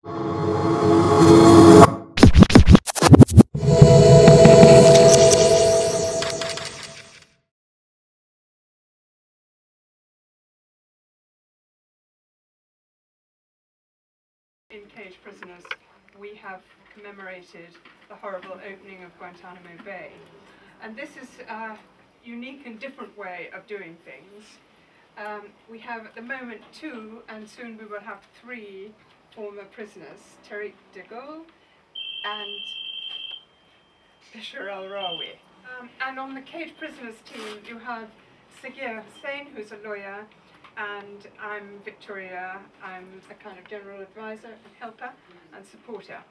In Cage Prisoners, we have commemorated the horrible opening of Guantanamo Bay. And this is a unique and different way of doing things. We have at the moment 2, and soon we will have 3 former prisoners, Tariq Degol and Bishar al-Rawi. And on the Cage Prisoners team you have Sagir Hussain, who's a lawyer, and I'm Victoria. I'm a kind of general advisor and helper and supporter.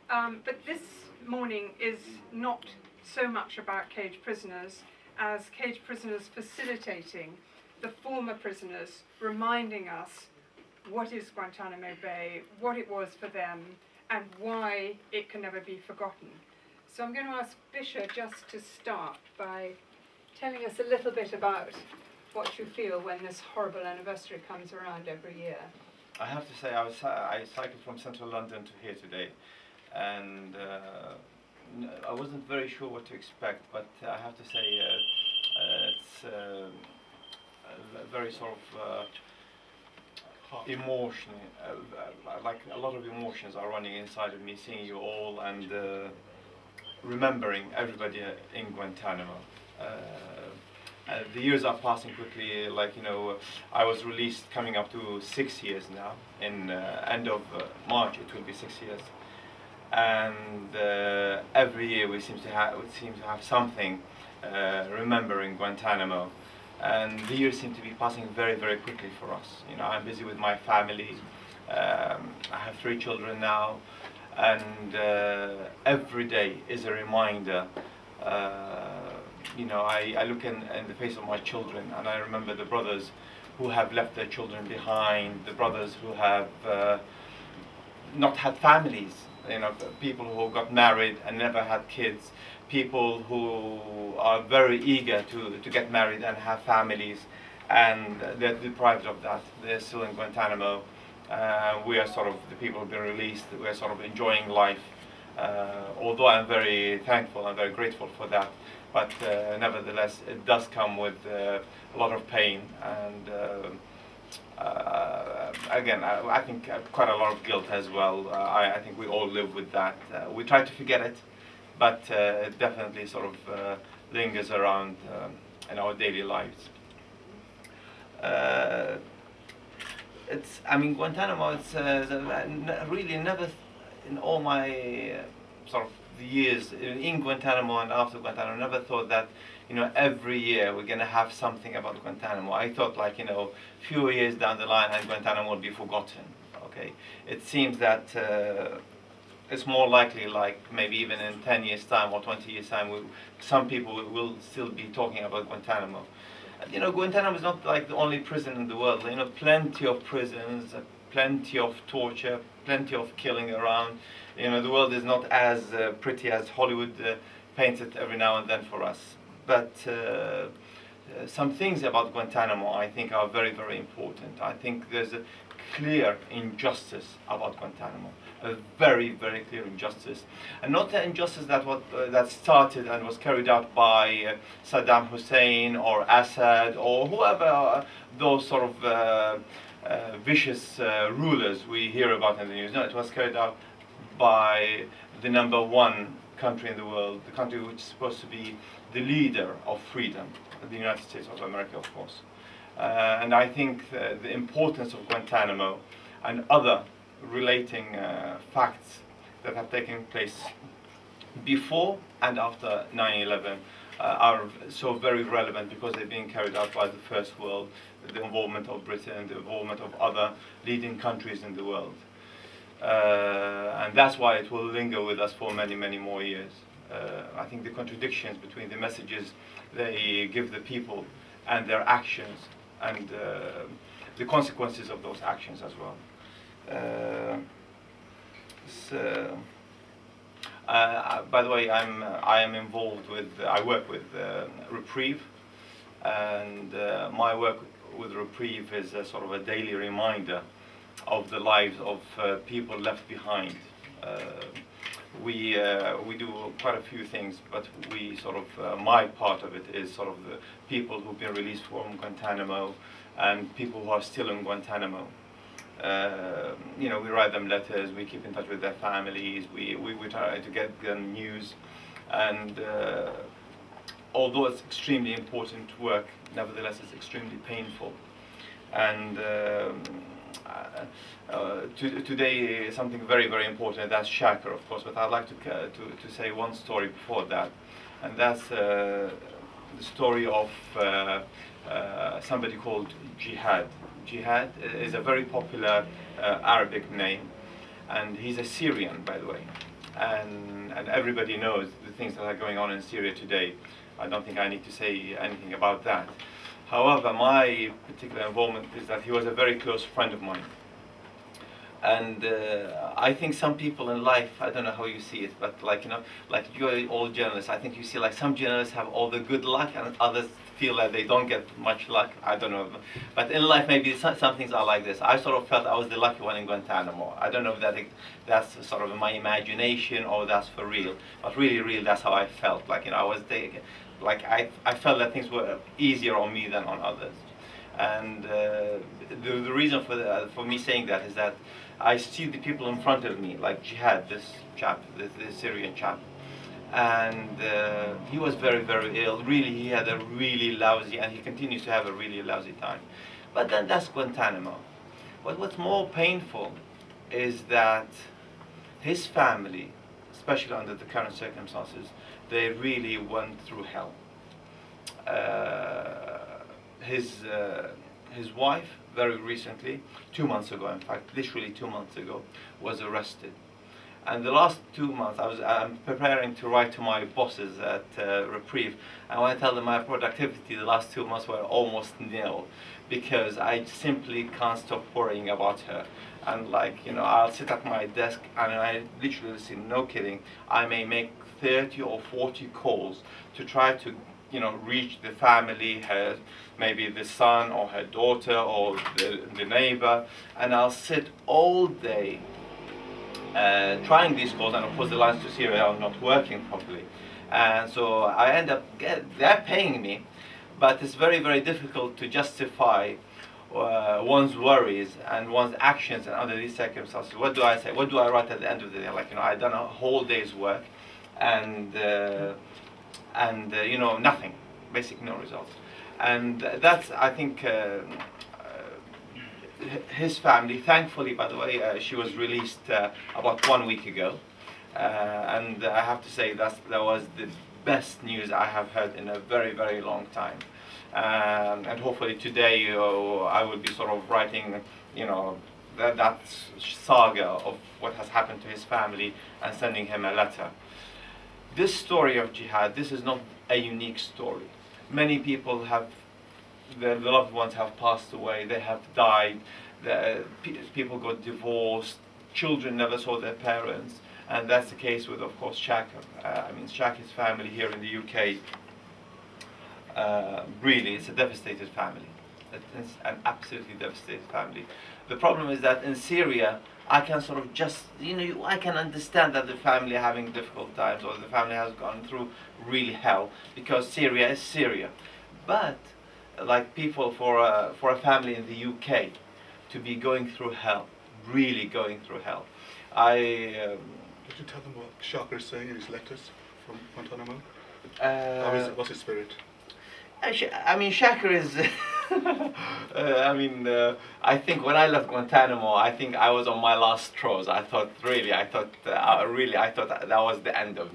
But this morning is not so much about Cage Prisoners as Cage Prisoners facilitating the former prisoners, reminding us what is Guantanamo Bay, what it was for them, and why it can never be forgotten. So I'm going to ask Bishar just to start by telling us a little bit about what you feel when this horrible anniversary comes around every year. I have to say, I cycled from central London to here today, and I wasn't very sure what to expect, but I have to say it's a very sort of emotion, like a lot of emotions are running inside of me, seeing you all and remembering everybody in Guantanamo. The years are passing quickly. Like, you know, I was released coming up to 6 years now. In end of March, it will be 6 years. And every year we seem to have something remembering Guantanamo. And the years seem to be passing very, very quickly for us. You know, I'm busy with my family. I have 3 children now, and every day is a reminder. You know, I look in the face of my children, and I remember the brothers who have left their children behind, the brothers who have not had families, you know, people who got married and never had kids, people who are very eager to get married and have families, and they're deprived of that. They're still in Guantanamo. We are sort of the people who've been released. We're sort of enjoying life, although I'm very thankful and very grateful for that. But nevertheless, it does come with a lot of pain, and again, I think quite a lot of guilt as well. I think we all live with that. We try to forget it, but it definitely sort of lingers around in our daily lives. I mean, Guantanamo, it's really never, in all my sort of the years in Guantanamo and after Guantanamo, I never thought that, you know, every year we're going to have something about Guantanamo. I thought, like, you know, few years down the line and Guantanamo will be forgotten. Okay, it seems that it's more likely, like maybe even in 10 years time or 20 years time, some people will still be talking about Guantanamo. You know, Guantanamo is not like the only prison in the world. You know, plenty of prisons, plenty of torture, plenty of killing around. You know, the world is not as pretty as Hollywood paints it every now and then for us. But some things about Guantanamo, I think, are very, very important. I think there's a clear injustice about Guantanamo, a very, very clear injustice, and not the injustice that started and was carried out by Saddam Hussein or Assad or whoever those sort of vicious rulers we hear about in the news. No, it was carried out by the #1 country in the world, the country which is supposed to be the leader of freedom, the United States of America, of course. And I think the importance of Guantanamo and other relating facts that have taken place before and after 9/11 are so very relevant, because they're being carried out by the first world, the involvement of Britain, the involvement of other leading countries in the world. And that's why it will linger with us for many, many more years. I think the contradictions between the messages they give the people and their actions, and the consequences of those actions as well. By the way, I am involved with, I work with Reprieve, and my work with Reprieve is a sort of a daily reminder of the lives of people left behind. We do quite a few things, but we sort of, my part of it is sort of the people who've been released from Guantanamo and people who are still in Guantanamo. You know, we write them letters, we keep in touch with their families, we try to get them news, and although it's extremely important work, nevertheless it's extremely painful. And today is something very, very important, that's shackled, of course, but I'd like to say one story before that, and that's the story of somebody called Jihad. Jihad is a very popular Arabic name, and he's a Syrian, by the way, and everybody knows the things that are going on in Syria today. I don't think I need to say anything about that. However, my particular involvement is that he was a very close friend of mine. And I think some people in life, I don't know how you see it, but like, you know, like you're all journalists, I think you see like some journalists have all the good luck and others feel like they don't get much luck. I don't know. But in life, maybe some things are like this. I sort of felt I was the lucky one in Guantanamo. I don't know if that's sort of my imagination or that's for real. But really, that's how I felt. Like, you know, I was like I felt that things were easier on me than on others. And the reason for me saying that is that I see the people in front of me, like Jihad, this chap, this Syrian chap, and he was very, very ill. Really, he had a really lousy, and he continues to have a really lousy time. But then that's Guantanamo. But what's more painful is that his family, especially under the current circumstances, they really went through hell. His wife, very recently, 2 months ago, in fact, literally 2 months ago, was arrested. And the last 2 months, I'm preparing to write to my bosses at Reprieve. I want to tell them my productivity the last 2 months were almost nil, because I simply can't stop worrying about her. And like, you know, I'll sit at my desk and I literally, no kidding, I may make 30 or 40 calls to try to, you know, reach the family, her, maybe the son or her daughter or the neighbor, and I'll sit all day trying these calls, and of course the lines to Syria are not working properly, and so I end up they're paying me, but it's very, very difficult to justify one's worries and one's actions and under these circumstances. What do I say? What do I write at the end of the day? Like, you know, I've done a whole day's work, and you know, nothing, basically no results. And that's, I think, his family, thankfully, by the way, she was released about 1 week ago, and I have to say that was the best news I have heard in a very, very long time. And hopefully today I will be sort of writing, you know, that saga of what has happened to his family and sending him a letter. This story of Jihad, this is not a unique story. Many people have, their loved ones have passed away, they have died, people got divorced, children never saw their parents, and that's the case with, of course, Shaka. I mean, Shaka's family here in the UK, really, it's a devastated family. It's an absolutely devastated family. The problem is that in Syria, I can sort of just, you know, I can understand that the family are having difficult times or the family has gone through really hell, because Syria is Syria. But like people, for a family in the UK to be going through hell, really going through hell. Did you tell them what Shaka is saying in his letters from Guantanamo? What's his spirit? I mean, Shaka is. I mean, I think when I left Guantanamo, I think I was on my last straws. I thought that was the end of me.